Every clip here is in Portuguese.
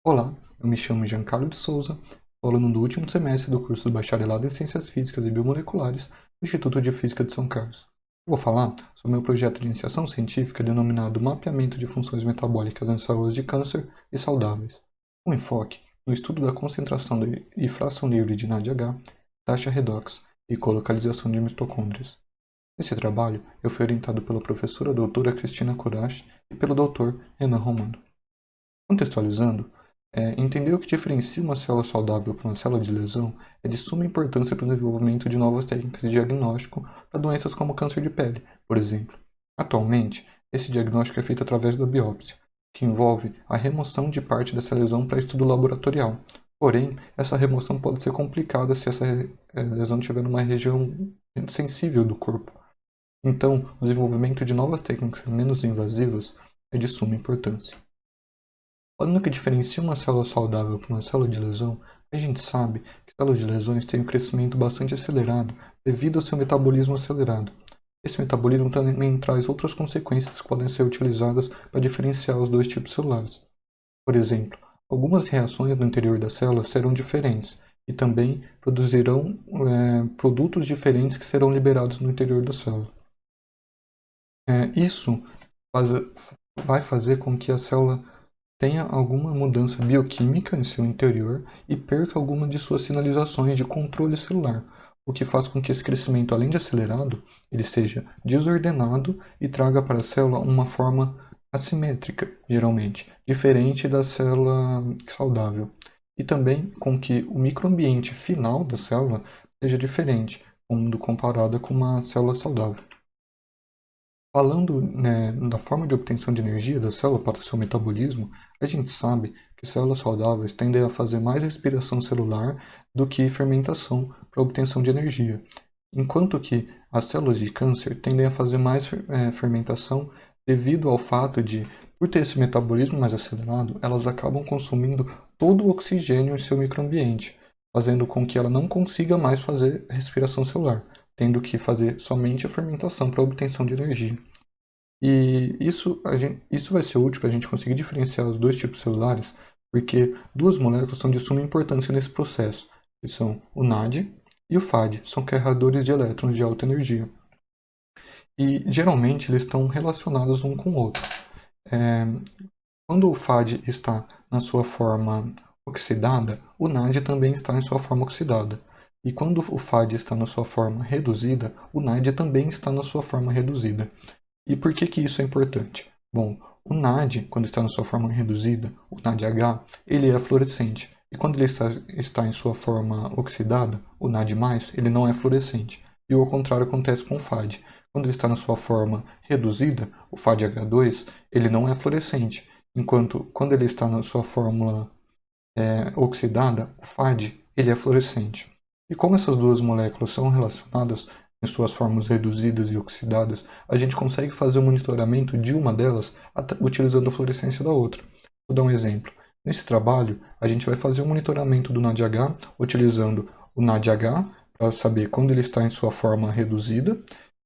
Olá, eu me chamo Giancarlo de Souza, sou aluno do último semestre do curso de Bacharelado em Ciências Físicas e Biomoleculares do Instituto de Física de São Carlos. Eu vou falar sobre meu projeto de iniciação científica denominado Mapeamento de Funções Metabólicas em Células de Câncer e Saudáveis, com enfoque no estudo da concentração e fração livre de NADH, taxa redox e colocalização de mitocôndrias. Nesse trabalho, eu fui orientado pela professora doutora Cristina Kodash e pelo doutor Renan Romano. Contextualizando, entender o que diferencia uma célula saudável para uma célula de lesão é de suma importância para o desenvolvimento de novas técnicas de diagnóstico para doenças como câncer de pele, por exemplo. Atualmente, esse diagnóstico é feito através da biópsia, que envolve a remoção de parte dessa lesão para estudo laboratorial. Porém, essa remoção pode ser complicada se essa lesão estiver numa região sensível do corpo. Então, o desenvolvimento de novas técnicas menos invasivas é de suma importância. Falando que diferencia uma célula saudável para uma célula de lesão, a gente sabe que células de lesões têm um crescimento bastante acelerado devido ao seu metabolismo acelerado. Esse metabolismo também traz outras consequências que podem ser utilizadas para diferenciar os dois tipos celulares. Por exemplo, algumas reações no interior da célula serão diferentes e também produzirão produtos diferentes que serão liberados no interior da célula. Isso faz, vai fazer com que a célula tenha alguma mudança bioquímica em seu interior e perca alguma de suas sinalizações de controle celular, o que faz com que esse crescimento, além de acelerado, ele seja desordenado e traga para a célula uma forma assimétrica, geralmente, diferente da célula saudável. E também com que o microambiente final da célula seja diferente, quando comparada com uma célula saudável. Falando, da forma de obtenção de energia da célula para o seu metabolismo, a gente sabe que células saudáveis tendem a fazer mais respiração celular do que fermentação para obtenção de energia, enquanto que as células de câncer tendem a fazer mais fermentação devido ao fato de, por ter esse metabolismo mais acelerado, elas acabam consumindo todo o oxigênio em seu microambiente, fazendo com que ela não consiga mais fazer respiração celular, tendo que fazer somente a fermentação para obtenção de energia. E isso vai ser útil para a gente conseguir diferenciar os dois tipos celulares, porque duas moléculas são de suma importância nesse processo, que são o NAD e o FAD, são carregadores de elétrons de alta energia. E geralmente eles estão relacionados um com o outro. É, Quando o FAD está na sua forma oxidada, o NAD também está em sua forma oxidada. E quando o FAD está na sua forma reduzida, o NAD também está na sua forma reduzida. E por que que isso é importante? Bom, o NAD, quando está na sua forma reduzida, o NADH, ele é fluorescente. E quando ele está em sua forma oxidada, o NAD+, ele não é fluorescente. E o contrário acontece com o FAD. Quando ele está na sua forma reduzida, o FADH2, ele não é fluorescente. Enquanto quando ele está na sua fórmula oxidada, o FAD, ele é fluorescente. E como essas duas moléculas são relacionadas em suas formas reduzidas e oxidadas, a gente consegue fazer o monitoramento de uma delas utilizando a fluorescência da outra. Vou dar um exemplo. Nesse trabalho, a gente vai fazer o monitoramento do NADH utilizando o NADH para saber quando ele está em sua forma reduzida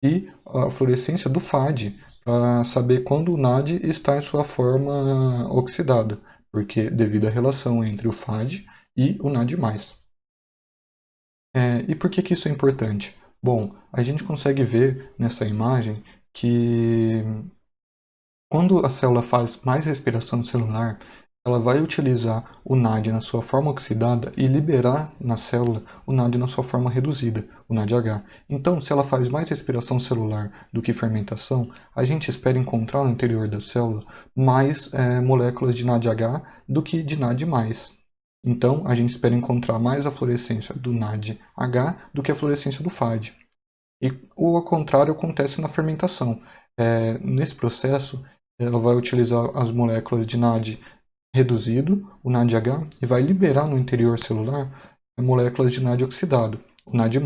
e a fluorescência do FAD para saber quando o NAD está em sua forma oxidada, porque devido à relação entre o FAD e o NAD+. E por que que isso é importante? Bom, a gente consegue ver nessa imagem que quando a célula faz mais respiração celular, ela vai utilizar o NAD na sua forma oxidada e liberar na célula o NAD na sua forma reduzida, o NADH. Então, se ela faz mais respiração celular do que fermentação, a gente espera encontrar no interior da célula mais moléculas de NADH do que de NAD+. Então, a gente espera encontrar mais a fluorescência do NADH do que a fluorescência do FAD. E o ao contrário acontece na fermentação. Nesse processo, ela vai utilizar as moléculas de NAD reduzido, o NADH, e vai liberar no interior celular moléculas de NAD oxidado, o NAD+.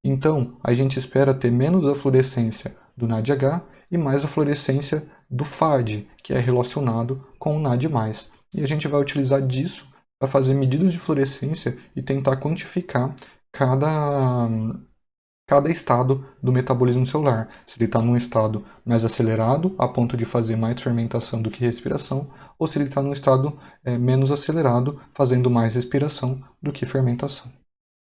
Então, a gente espera ter menos a fluorescência do NADH e mais a fluorescência do FAD, que é relacionado com o NAD+. E a gente vai utilizar disso para fazer medidas de fluorescência e tentar quantificar cada cada estado do metabolismo celular. Se ele está num estado mais acelerado, a ponto de fazer mais fermentação do que respiração, ou se ele está num estado menos acelerado, fazendo mais respiração do que fermentação.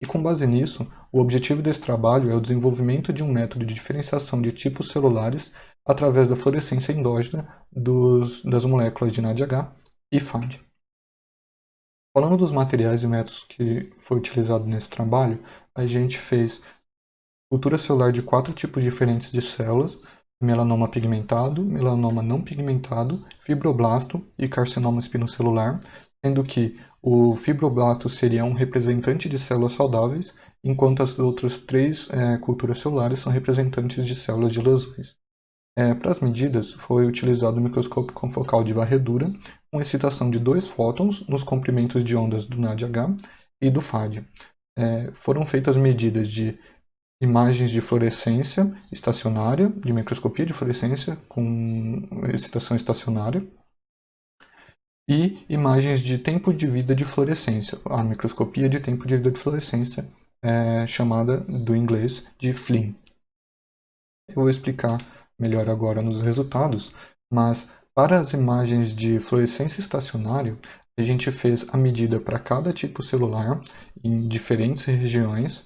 E com base nisso, o objetivo desse trabalho é o desenvolvimento de um método de diferenciação de tipos celulares através da fluorescência endógena das moléculas de NADH e FAD. Falando dos materiais e métodos que foi utilizado nesse trabalho, a gente fez cultura celular de 4 tipos diferentes de células: melanoma pigmentado, melanoma não pigmentado, fibroblasto e carcinoma espinocelular, sendo que o fibroblasto seria um representante de células saudáveis, enquanto as outras 3 culturas celulares são representantes de células de lesões. Para as medidas, foi utilizado o microscópio confocal de varredura, com excitação de 2 fótons nos comprimentos de ondas do NADH e do FAD. Foram feitas medidas de imagens de fluorescência estacionária, de microscopia de fluorescência com excitação estacionária, e imagens de tempo de vida de fluorescência, a microscopia de tempo de vida de fluorescência, chamada do inglês de FLIM. Eu vou explicar melhor agora nos resultados, mas para as imagens de fluorescência estacionária, a gente fez a medida para cada tipo celular em diferentes regiões,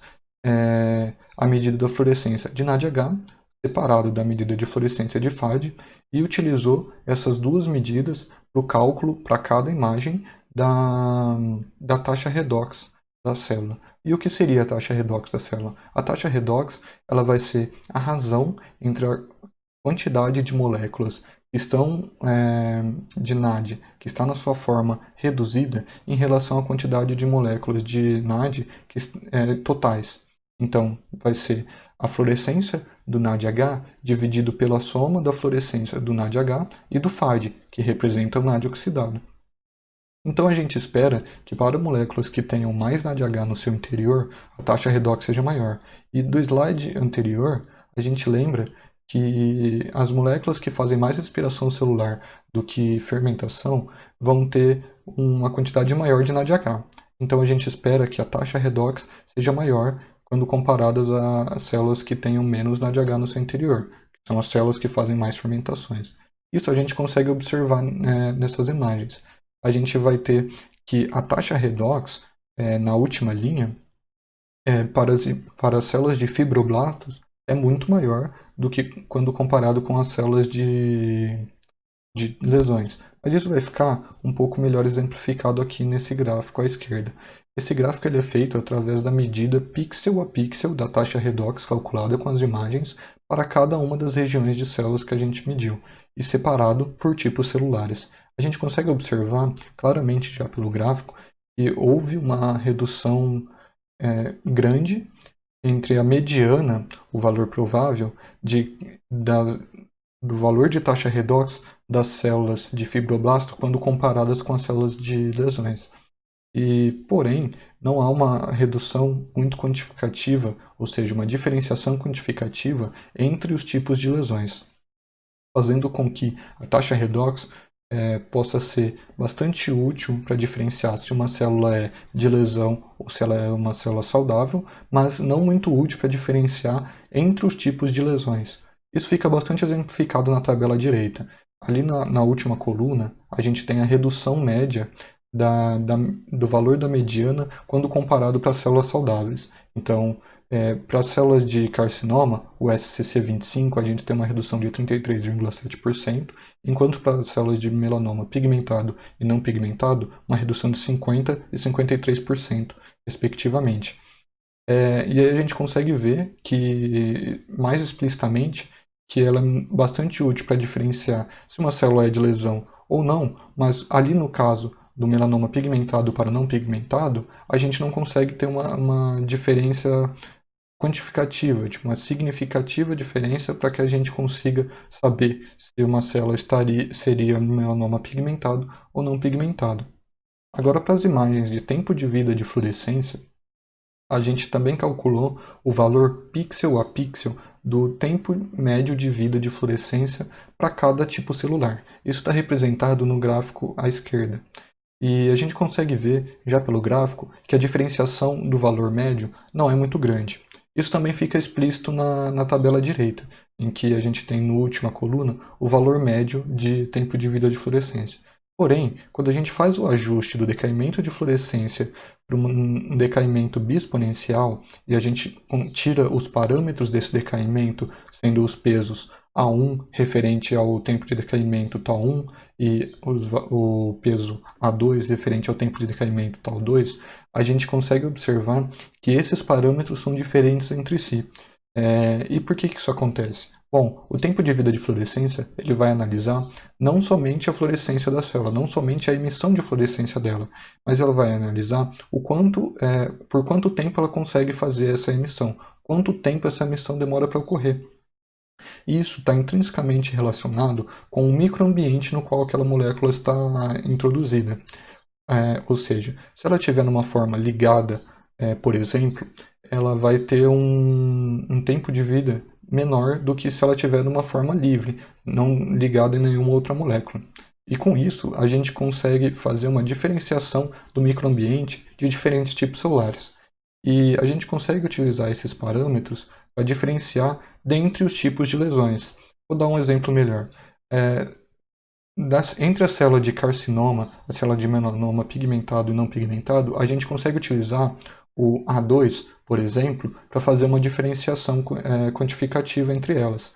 a medida da fluorescência de NADH, separado da medida de fluorescência de FAD, e utilizou essas duas medidas para o cálculo para cada imagem da taxa redox da célula. E o que seria a taxa redox da célula? A taxa redox ela vai ser a razão entre a quantidade de moléculas que estão de NAD, que está na sua forma reduzida, em relação à quantidade de moléculas de NAD totais. Então, vai ser a fluorescência do NADH dividido pela soma da fluorescência do NADH e do FAD, que representa o NAD oxidado. Então a gente espera que para moléculas que tenham mais NADH no seu interior, a taxa redox seja maior. E do slide anterior, a gente lembra que as moléculas que fazem mais respiração celular do que fermentação vão ter uma quantidade maior de NADH. Então a gente espera que a taxa redox seja maior quando comparadas a células que tenham menos NADH no seu interior, que são as células que fazem mais fermentações. Isso a gente consegue observar nessas imagens. A gente vai ter que a taxa redox, na última linha, para as células de fibroblastos, é muito maior do que quando comparado com as células de lesões. Mas isso vai ficar um pouco melhor exemplificado aqui nesse gráfico à esquerda. Esse gráfico ele é feito através da medida pixel a pixel da taxa redox calculada com as imagens para cada uma das regiões de células que a gente mediu, e separado por tipos celulares. A gente consegue observar claramente já pelo gráfico que houve uma redução grande entre a mediana, o valor provável, do valor de taxa redox das células de fibroblasto quando comparadas com as células de lesões. Porém, não há uma redução muito quantificativa, ou seja, uma diferenciação quantificativa entre os tipos de lesões, fazendo com que a taxa redox possa ser bastante útil para diferenciar se uma célula é de lesão ou se ela é uma célula saudável, mas não muito útil para diferenciar entre os tipos de lesões. Isso fica bastante exemplificado na tabela direita. Ali na última coluna, a gente tem a redução média do valor da mediana quando comparado para células saudáveis. Então, para as células de carcinoma, o SCC25, a gente tem uma redução de 33,7%, enquanto para as células de melanoma pigmentado e não pigmentado, uma redução de 50% e 53%, respectivamente. E aí a gente consegue ver que, mais explicitamente, que ela é bastante útil para diferenciar se uma célula é de lesão ou não, mas ali no caso do melanoma pigmentado para não pigmentado, a gente não consegue ter uma diferença quantificativa, tipo uma significativa diferença para que a gente consiga saber se uma célula seria melanoma pigmentado ou não pigmentado. Agora, para as imagens de tempo de vida de fluorescência, a gente também calculou o valor pixel a pixel do tempo médio de vida de fluorescência para cada tipo celular. Isso está representado no gráfico à esquerda. E a gente consegue ver, já pelo gráfico, que a diferenciação do valor médio não é muito grande. Isso também fica explícito na tabela direita, em que a gente tem na última coluna o valor médio de tempo de vida de fluorescência. Porém, quando a gente faz o ajuste do decaimento de fluorescência para um decaimento biexponencial e a gente tira os parâmetros desse decaimento, sendo os pesos A1 referente ao tempo de decaimento tal 1 e o peso A2 referente ao tempo de decaimento tal 2, a gente consegue observar que esses parâmetros são diferentes entre si. E por que isso acontece? Bom, o tempo de vida de fluorescência ele vai analisar não somente a fluorescência da célula, não somente a emissão de fluorescência dela, mas ela vai analisar por quanto tempo ela consegue fazer essa emissão, quanto tempo essa emissão demora para ocorrer. E isso está intrinsecamente relacionado com o microambiente no qual aquela molécula está introduzida. Ou seja, se ela estiver numa forma ligada, por exemplo, ela vai ter um tempo de vida menor do que se ela estiver numa forma livre, não ligada em nenhuma outra molécula. E com isso, a gente consegue fazer uma diferenciação do microambiente de diferentes tipos celulares. E a gente consegue utilizar esses parâmetros para diferenciar dentre os tipos de lesões. Vou dar um exemplo melhor. Entre a célula de carcinoma, a célula de melanoma pigmentado e não pigmentado, a gente consegue utilizar o A2, por exemplo, para fazer uma diferenciação quantificativa entre elas.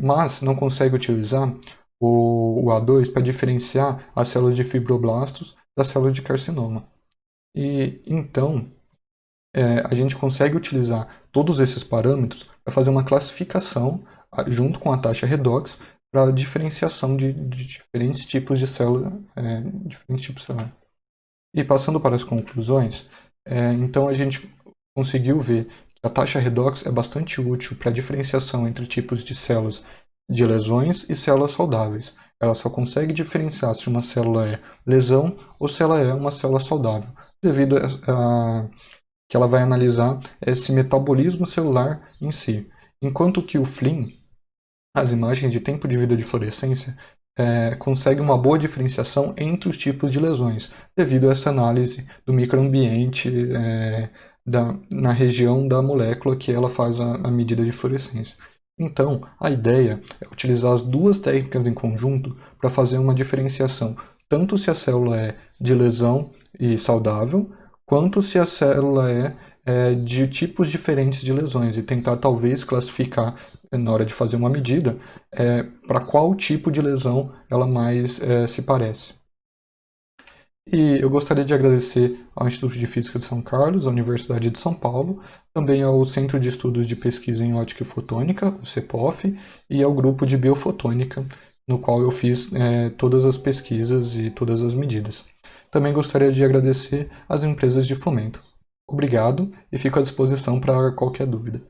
Mas não consegue utilizar o A2 para diferenciar as células de fibroblastos das células de carcinoma. E então, a gente consegue utilizar todos esses parâmetros para fazer uma classificação junto com a taxa redox para a diferenciação de diferentes tipos de célula, diferentes tipos de célula. E passando para as conclusões, então a gente conseguiu ver que a taxa redox é bastante útil para a diferenciação entre tipos de células de lesões e células saudáveis. Ela só consegue diferenciar se uma célula é lesão ou se ela é uma célula saudável, devido a que ela vai analisar esse metabolismo celular em si. Enquanto que o Flynn, as imagens de tempo de vida de fluorescência, consegue uma boa diferenciação entre os tipos de lesões, devido a essa análise do microambiente na região da molécula que ela faz a medida de fluorescência. Então, a ideia é utilizar as duas técnicas em conjunto para fazer uma diferenciação, tanto se a célula é de lesão e saudável, quanto se a célula é de tipos diferentes de lesões e tentar talvez classificar na hora de fazer uma medida para qual tipo de lesão ela mais se parece. E eu gostaria de agradecer ao Instituto de Física de São Carlos, à Universidade de São Paulo, também ao Centro de Estudos de Pesquisa em Ótica e Fotônica, o CEPOF, e ao Grupo de Biofotônica, no qual eu fiz todas as pesquisas e todas as medidas. Também gostaria de agradecer às empresas de fomento. Obrigado e fico à disposição para qualquer dúvida.